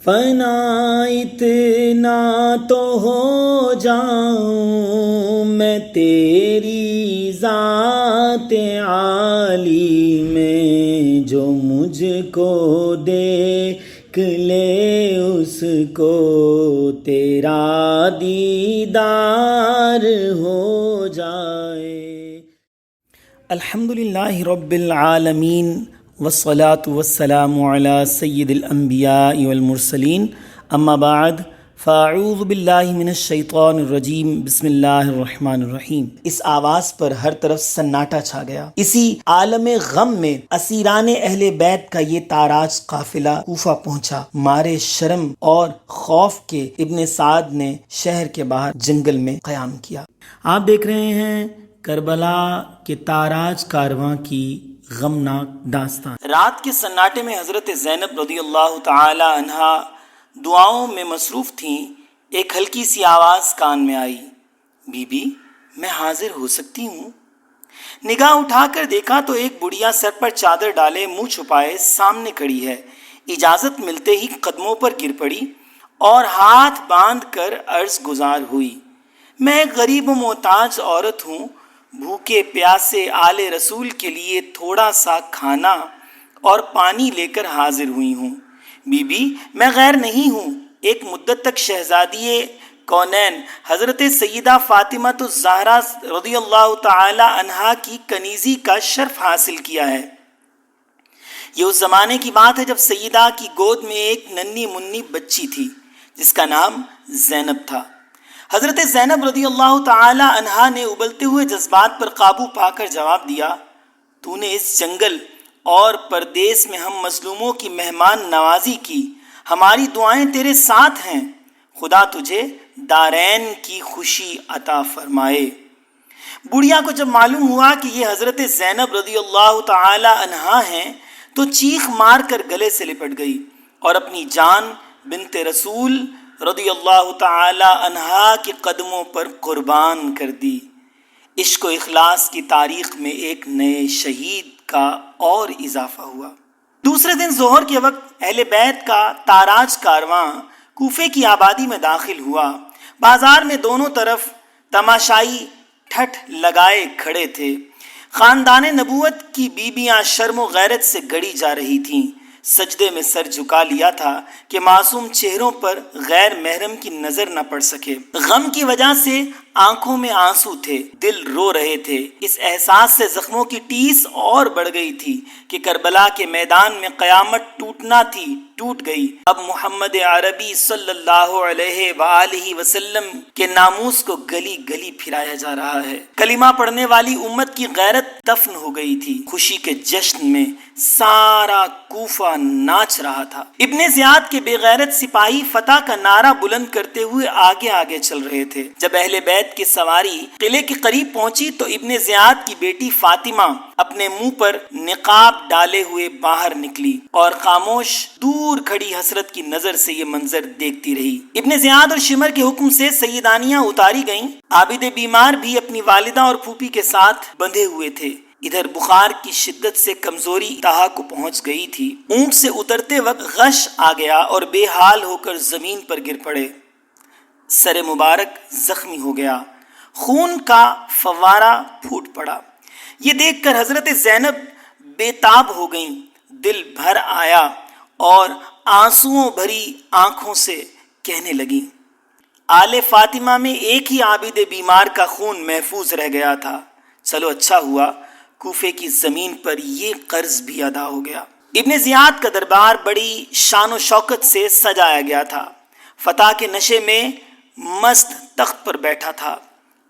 فنا اتنا تو ہو جاؤں میں تیری ذات عالی میں، جو مجھ کو دیکھ لے اس کو تیرا دیدار ہو جائے۔ الحمدللہ رب العالمین والصلاة والسلام علی سید الانبیاء والمرسلین، اما بعد فاعوذ باللہ من الشیطان الرجیم، بسم اللہ الرحمن الرحیم۔ اس آواز پر ہر طرف سناٹا چھا گیا۔ اسی عالم غم میں اسیران اہل بیت کا یہ تاراج قافلہ کوفہ پہنچا۔ مارے شرم اور خوف کے ابن سعد نے شہر کے باہر جنگل میں قیام کیا۔ آپ دیکھ رہے ہیں کربلا کے تاراج کارواں کی غمناک داستان۔ رات کے سناٹے میں حضرت زینب رضی اللہ تعالی عنہا دعاؤں میں مصروف تھیں۔ ایک ہلکی سی آواز کان میں آئی، بی بی میں حاضر ہو سکتی ہوں؟ نگاہ اٹھا کر دیکھا تو ایک بڑھیا سر پر چادر ڈالے، منہ چھپائے سامنے کھڑی ہے۔ اجازت ملتے ہی قدموں پر گر پڑی اور ہاتھ باندھ کر عرض گزار ہوئی، میں ایک غریب و محتاج عورت ہوں، بھوکے پیاسے آل رسول کے لیے تھوڑا سا کھانا اور پانی لے کر حاضر ہوئی ہوں۔ بی بی میں غیر نہیں ہوں، ایک مدت تک شہزادی کونین حضرت سیدہ فاطمہ الزہرا رضی اللہ تعالی عنہا کی کنیزی کا شرف حاصل کیا ہے۔ یہ اس زمانے کی بات ہے جب سیدہ کی گود میں ایک ننھی منی بچی تھی جس کا نام زینب تھا۔ حضرت زینب رضی اللہ تعالی عنہا نے ابلتے ہوئے جذبات پر قابو پا کر جواب دیا، تو نے اس جنگل اور پردیس میں ہم مظلوموں کی مہمان نوازی کی، ہماری دعائیں تیرے ساتھ ہیں، خدا تجھے دارین کی خوشی عطا فرمائے۔ بڑھیا کو جب معلوم ہوا کہ یہ حضرت زینب رضی اللہ تعالی عنہا ہیں تو چیخ مار کر گلے سے لپٹ گئی اور اپنی جان بنت رسول رضی اللہ تعالی عنہا کے قدموں پر قربان کر دی۔ عشق و اخلاص کی تاریخ میں ایک نئے شہید کا اور اضافہ ہوا۔ دوسرے دن ظہر کے وقت اہل بیت کا تاراج کارواں کوفے کی آبادی میں داخل ہوا۔ بازار میں دونوں طرف تماشائی ٹھٹ لگائے کھڑے تھے۔ خاندان نبوت کی بیویاں شرم و غیرت سے گڑی جا رہی تھیں، سجدے میں سر جھکا لیا تھا کہ معصوم چہروں پر غیر محرم کی نظر نہ پڑ سکے۔ غم کی وجہ سے آنکھوں میں آنسو تھے، دل رو رہے تھے۔ اس احساس سے زخموں کی ٹیس اور بڑھ گئی تھی کہ کربلا کے میدان میں قیامت ٹوٹنا تھی، ٹوٹ گئی۔ اب محمد عربی صلی اللہ علیہ وآلہ وسلم کے ناموس کو گلی گلی پھرایا جا رہا ہے۔ کلمہ پڑھنے والی امت کی غیرت دفن ہو گئی تھی۔ خوشی کے جشن میں سارا کوفہ ناچ رہا تھا۔ ابن زیاد کے بے غیرت سپاہی فتح کا نعرہ بلند کرتے ہوئے آگے آگے چل رہے تھے۔ جب اہل بیت کی سواری قلعے کے قریب پہنچی تو ابن زیاد کی بیٹی فاطمہ اپنے منہ پر نقاب ڈالے ہوئے باہر نکلی اور خاموش دور کھڑی حسرت کی نظر سے یہ منظر دیکھتی رہی۔ ابن زیاد اور شمر کے حکم سے سیدانیاں اتاری گئیں۔ عابد بیمار بھی اپنی والدہ اور پھوپھی کے ساتھ بندھے ہوئے تھے۔ ادھر بخار کی شدت سے کمزوری انتہا کو پہنچ گئی تھی۔ اونٹ سے اترتے وقت غش آ گیا اور بے حال ہو کر زمین پر گر پڑے۔ سر مبارک زخمی ہو گیا، خون کا فوارہ پھوٹ پڑا۔ یہ دیکھ کر حضرت زینب بے تاب ہو گئیں، دل بھر آیا اور آنسوؤں بھری آنکھوں سے کہنے لگیں، آل فاطمہ میں ایک ہی عابد بیمار کا خون محفوظ رہ گیا تھا، چلو اچھا ہوا کوفے کی زمین پر یہ قرض بھی ادا ہو گیا۔ ابن زیاد کا دربار بڑی شان و شوکت سے سجایا گیا تھا۔ فتح کے نشے میں مست تخت پر بیٹھا تھا۔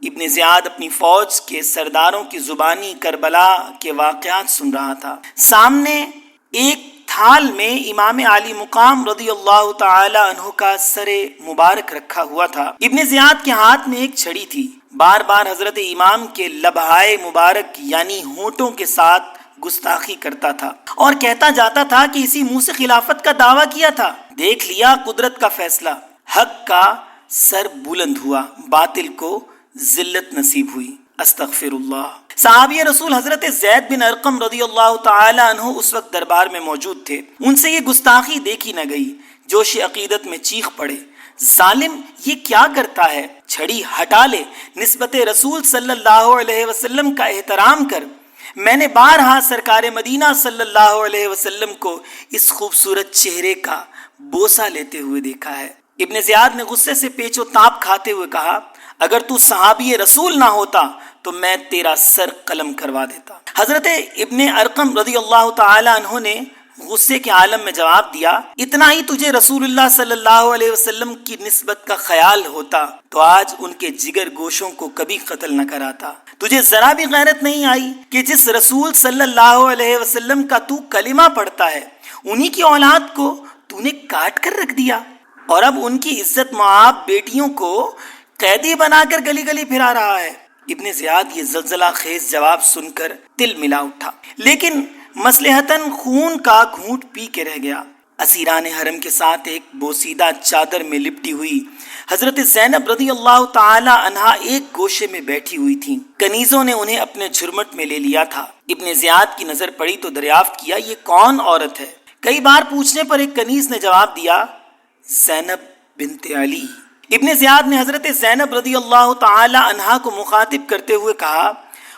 ابن زیاد اپنی فوج کے سرداروں کی زبانی کربلا کے واقعات سن رہا تھا۔ سامنے ایک تھال میں امام عالی مقام رضی اللہ تعالی عنہ کا سر مبارک رکھا ہوا تھا۔ ابن زیاد کے ہاتھ میں ایک چھڑی تھی۔ بار بار حضرت امام کے لبہائے مبارک یعنی ہونٹوں کے ساتھ گستاخی کرتا تھا اور کہتا جاتا تھا کہ اسی منہ سے خلافت کا دعویٰ کیا تھا۔ دیکھ لیا قدرت کا فیصلہ، حق کا سر بلند ہوا، باطل کو ذلت نصیب ہوئی۔ استغفر اللہ۔ صحابی رسول حضرت زید بن ارقم رضی اللہ تعالی عنہ اس وقت دربار میں موجود تھے۔ ان سے یہ گستاخی دیکھی نہ گئی۔ جوش عقیدت میں چیخ پڑے، ظالم یہ کیا کرتا ہے؟ چھڑی ہٹا لے، نسبت رسول صلی اللہ علیہ وسلم کا احترام کر۔ میں نے بارہا سرکار مدینہ صلی اللہ علیہ وسلم کو اس خوبصورت چہرے کا بوسہ لیتے ہوئے دیکھا ہے۔ ابن زیاد نے غصے سے پیچ و تاب کھاتے ہوئے کہا، اگر تو صحابی رسول نہ ہوتا تو میں تیرا سر قلم کروا دیتا۔ حضرت ابن ارقم رضی اللہ تعالی عنہ نے غصے کے عالم میں جواب دیا، اتنا ہی تجھے رسول اللہ صلی اللہ علیہ وسلم کی نسبت کا خیال ہوتا تو آج ان کے جگر گوشوں کو کبھی قتل نہ کراتا۔ تجھے ذرا بھی غیرت نہیں آئی کہ جس رسول صلی اللہ علیہ وسلم کا تو کلمہ پڑھتا ہے انہی کی اولاد کو تو نے کاٹ کر رکھ دیا، اور اب ان کی عزت معاب بیٹیوں کو قیدی بنا کر گلی گلی پھرا رہا ہے۔ ابن زیاد یہ زلزلہ خیز جواب سن کر تل ملا اٹھا، لیکن مصلحتاً خون کا گھونٹ پی کے رہ گیا۔ اسیران حرم کے ساتھ ایک بوسیدہ چادر میں لپٹی ہوئی حضرت زینب رضی اللہ تعالی عنہا ایک گوشے میں بیٹھی ہوئی تھیں۔ کنیزوں نے انہیں اپنے جھرمٹ میں لے لیا تھا۔ ابن زیاد کی نظر پڑی تو دریافت کیا، یہ کون عورت ہے؟ کئی بار پوچھنے پر ایک کنیز نے جواب دیا، زینب بنت علی۔ ابن زیاد نے حضرت زینب رضی اللہ تعالی عنہا کو مخاطب کرتے ہوئے کہا،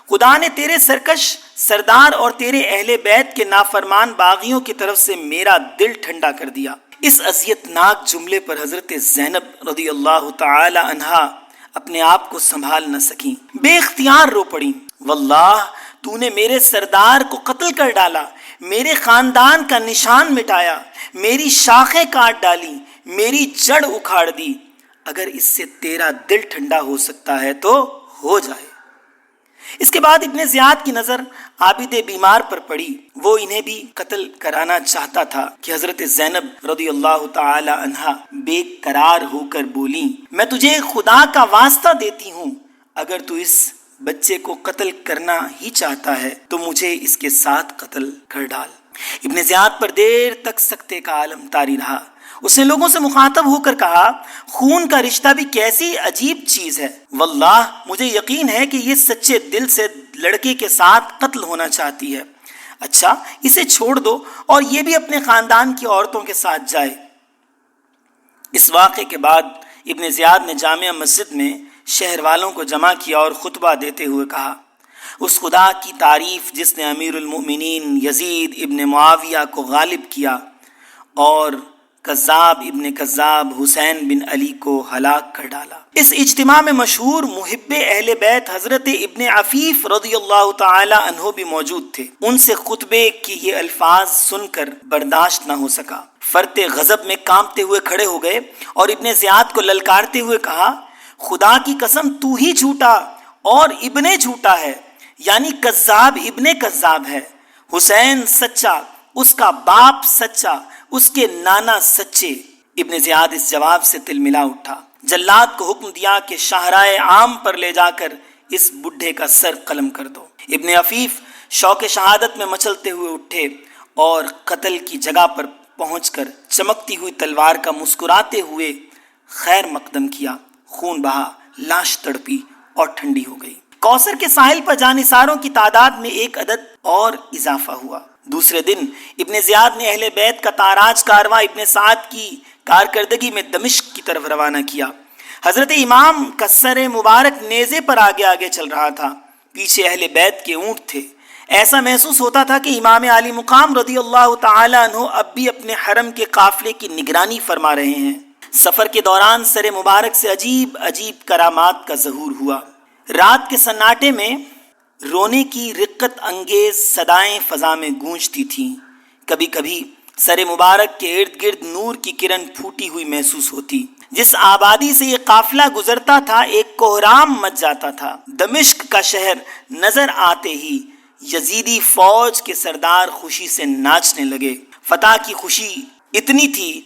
خدا نے تیرے سرکش سردار اور تیرے اہل بیت کے نافرمان باغیوں کی طرف سے میرا دل ٹھنڈا کر دیا۔ اس اذیت ناک جملے پر حضرت زینب رضی اللہ تعالی عنہا اپنے آپ کو سنبھال نہ سکیں، بے اختیار رو پڑیں، واللہ تو نے میرے سردار کو قتل کر ڈالا، میرے خاندان کا نشان مٹایا، میری شاخیں کاٹ ڈالی، میری جڑ اکھاڑ دی، اگر اس سے تیرا دل ٹھنڈا ہو سکتا ہے تو ہو جائے۔ اس کے بعد ابن زیاد کی نظر عابد بیمار پر پڑی، وہ انہیں بھی قتل کرانا چاہتا تھا کہ حضرت زینب رضی اللہ تعالی عنہا بے قرار ہو کر بولی، میں تجھے خدا کا واسطہ دیتی ہوں، اگر تو اس بچے کو قتل کرنا ہی چاہتا ہے تو مجھے اس کے ساتھ قتل کر ڈال۔ ابن زیاد پر دیر تک سکتے کا عالم طاری رہا۔ اس نے لوگوں سے مخاطب ہو کر کہا، خون کا رشتہ بھی کیسی عجیب چیز ہے، واللہ مجھے یقین ہے کہ یہ سچے دل سے لڑکے کے ساتھ قتل ہونا چاہتی ہے۔ اچھا اسے چھوڑ دو اور یہ بھی اپنے خاندان کی عورتوں کے ساتھ جائے۔ اس واقعے کے بعد ابن زیاد نے جامع مسجد میں شہر والوں کو جمع کیا اور خطبہ دیتے ہوئے کہا، اس خدا کی تعریف جس نے امیر المؤمنین یزید ابن معاویہ کو غالب کیا اور کذاب ابن کذاب حسین بن علی کو ہلاک کر ڈالا۔ اس اجتماع میں مشہور محب اہل بیت حضرت ابن عفیف رضی اللہ تعالی عنہ بھی موجود تھے۔ ان سے خطبے کی یہ الفاظ سن کر برداشت نہ ہو سکا، فرط غضب میں کانپتے ہوئے کھڑے ہو گئے اور ابن زیاد کو للکارتے ہوئے کہا، خدا کی قسم تو ہی جھوٹا اور ابن جھوٹا ہے، یعنی کذاب ابن کذاب ہے، حسین سچا، اس کا باپ سچا، اس کے نانا سچے۔ ابن زیاد اس جواب سے تل ملا اٹھا، جلاد کو حکم دیا کہ شاہراہ عام پر لے جا کر اس بڈھے کا سر قلم کر دو۔ ابن عفیف شوق شہادت میں مچلتے ہوئے اٹھے اور قتل کی جگہ پر پہنچ کر چمکتی ہوئی تلوار کا مسکراتے ہوئے خیر مقدم کیا۔ خون بہا، لاش تڑپی اور ٹھنڈی ہو گئی۔ کوثر کے ساحل پر جانثاروں کی تعداد میں ایک عدد اور اضافہ ہوا۔ دوسرے دن ابن زیاد نے اہل بیت کا تاراج کارواں ابن سعد کی کارکردگی میں دمشق کی طرف روانہ کیا۔ حضرت امام کا سر مبارک نیزے پر آگے آگے چل رہا تھا، پیچھے اہل بیت کے اونٹ تھے۔ ایسا محسوس ہوتا تھا کہ امام علی مقام رضی اللہ تعالی عنہ اب بھی اپنے حرم کے قافلے کی نگرانی فرما رہے ہیں۔ سفر کے دوران سر مبارک سے عجیب عجیب کرامات کا ظہور ہوا۔ رات کے سناٹے میں رونے کی رقت انگیز صدائیں فضا میں گونجتی تھیں۔ کبھی کبھی سر مبارک کے ارد گرد نور کی کرن پھوٹی ہوئی محسوس ہوتی۔ جس آبادی سے یہ قافلہ گزرتا تھا ایک کوہرام مچ جاتا تھا۔ دمشق کا شہر نظر آتے ہی یزیدی فوج کے سردار خوشی سے ناچنے لگے۔ فتح کی خوشی اتنی تھی،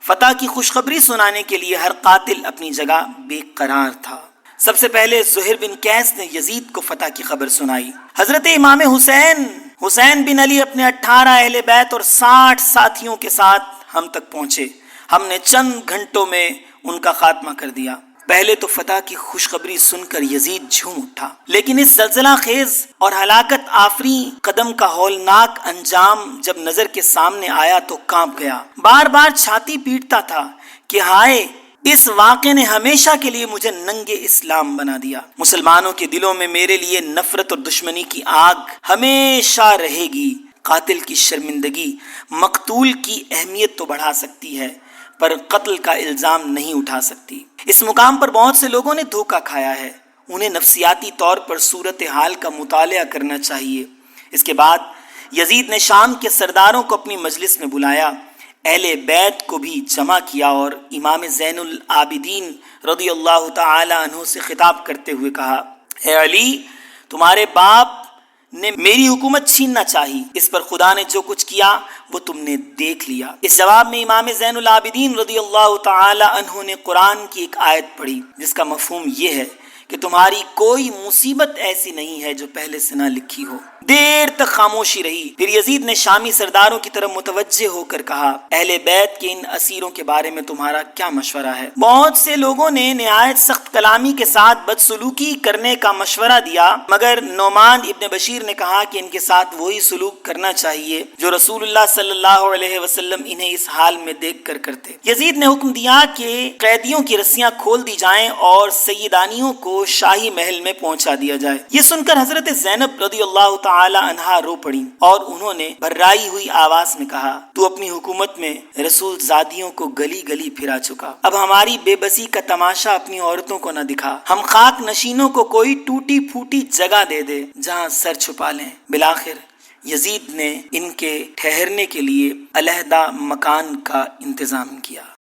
فتح کی خوشخبری سنانے کے لیے ہر قاتل اپنی جگہ بے قرار تھا۔ سب سے پہلے زہر بن قیس نے یزید کو فتح کی خبر سنائی۔ حضرت امام حسین بن علی اپنے 18 اہل بیت اور 60 ساتھیوں کے ساتھ ہم تک پہنچے۔ ہم نے چند گھنٹوں میں ان کا خاتمہ کر دیا۔ پہلے تو فتح کی خوشخبری سن کر یزید جھوم اٹھا، لیکن اس زلزلہ خیز اور ہلاکت آفری قدم کا ہولناک انجام جب نظر کے سامنے آیا تو کانپ گیا، بار بار چھاتی پیٹتا تھا کہ ہائے، اس واقعے نے ہمیشہ کے لیے مجھے ننگے اسلام بنا دیا۔ مسلمانوں کے دلوں میں میرے لیے نفرت اور دشمنی کی آگ ہمیشہ رہے گی۔ قاتل کی شرمندگی مقتول کی اہمیت تو بڑھا سکتی ہے، پر قتل کا الزام نہیں اٹھا سکتی۔ اس مقام پر بہت سے لوگوں نے دھوکہ کھایا ہے، انہیں نفسیاتی طور پر صورتحال کا مطالعہ کرنا چاہیے۔ اس کے بعد یزید نے شام کے سرداروں کو اپنی مجلس میں بلایا، اہل بیت کو بھی جمع کیا اور امام زین العابدین رضی اللہ تعالی عنہ سے خطاب کرتے ہوئے کہا، اے علی، تمہارے باپ نے میری حکومت چھیننا چاہی، اس پر خدا نے جو کچھ کیا وہ تم نے دیکھ لیا۔ اس جواب میں امام زین العابدین رضی اللہ تعالی عنہ نے قرآن کی ایک آیت پڑھی جس کا مفہوم یہ ہے کہ تمہاری کوئی مصیبت ایسی نہیں ہے جو پہلے سے نہ لکھی ہو۔ دیر تک خاموشی رہی، پھر یزید نے شامی سرداروں کی طرف متوجہ ہو کر کہا، اہل بیت کے ان اسیروں کے بارے میں تمہارا کیا مشورہ ہے؟ بہت سے لوگوں نے نہایت سخت کلامی کے ساتھ بدسلوکی کرنے کا مشورہ دیا، مگر نعمان ابن بشیر نے کہا کہ ان کے ساتھ وہی سلوک کرنا چاہیے جو رسول اللہ صلی اللہ علیہ وسلم انہیں اس حال میں دیکھ کر کرتے۔ یزید نے حکم دیا کہ قیدیوں کی رسیاں کھول دی جائیں اور سیدانیوں کو شاہی محل میں پہنچا دیا جائے۔ یہ سن کر حضرت زینب رضی اللہ تعالی عنہا رو پڑی اور انہوں نے بھرائی ہوئی آواز میں کہا، تو اپنی حکومت میں رسول زادیوں کو گلی گلی پھرا چکا، اب ہماری بے بسی کا تماشا اپنی عورتوں کو نہ دکھا، ہم خاک نشینوں کو کوئی ٹوٹی پھوٹی جگہ دے دے جہاں سر چھپا لیں۔ بالآخر یزید نے ان کے ٹھہرنے کے لیے علیحدہ مکان کا انتظام کیا۔